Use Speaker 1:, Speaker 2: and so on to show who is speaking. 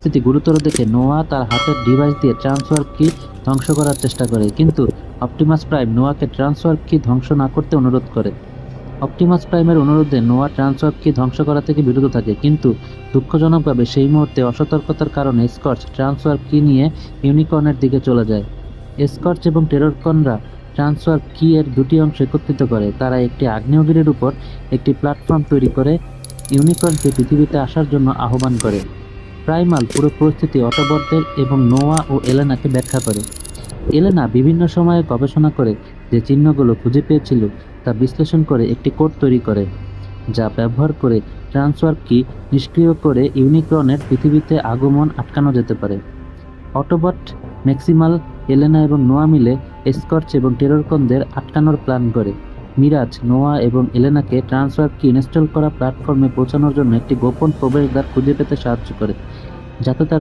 Speaker 1: পরিস্থিতি গুরুতর দেখে নোয়া তার হাতের ডিভাইস দিয়ে ট্রান্সওয়ার্প কি ধ্বংস করার চেষ্টা করে, কিন্তু অপটিমাস প্রাইম নোয়াকে ট্রান্সওয়ার্প কি ধ্বংস না করতে অনুরোধ করে। অপটিমাস প্রাইমের অনুরোধে নোয়া ট্রান্সওয়ার্প কি ধ্বংস করা থেকে বিরত থাকে, কিন্তু দুঃখজনকভাবে সেই মুহূর্তে অসতর্কতার কারণে স্কর্চ ট্রান্সওয়ার্প কি নিয়ে ইউনিকর্নের দিকে চলে যায়। স্কর্চ এবং টেররকনরা ট্রান্সওয়ার্প কি এর দুটি অংশ একত্রিত করে। তারা একটি আগ্নেয়গিরির উপর একটি প্ল্যাটফর্ম তৈরি করে ইউনিকর্নকে পৃথিবীতে আসার জন্য আহ্বান করে। প্রাইমাল পুরো পরিস্থিতি অটোবটদের এবং নোয়া ও এলেনাকে ব্যাখ্যা করে। এলেনা বিভিন্ন সময়ে গবেষণা করে যে চিহ্নগুলো খুঁজে পেয়েছিল তা বিশ্লেষণ করে একটি কোড তৈরি করে, যা ব্যবহার করে ট্রান্সওয়ার্প কি নিষ্ক্রিয় করে ইউনিকর্নের পৃথিবীতে আগমন আটকানো যেতে পারে। অটোবট, ম্যাক্সিমাল, এলেনা এবং নোয়া মিলে স্কর্চ এবং টেররকনদের আটকানোর প্ল্যান করে। মিরাজ নোয়া এবং এলেনাকে ট্রান্সওয়ার্প কি ইনস্টল করা প্ল্যাটফর্মে পৌঁছানোর জন্য একটি গোপন প্রবেশদ্বার খুঁজে পেতে সাহায্য করে, যাতে তারা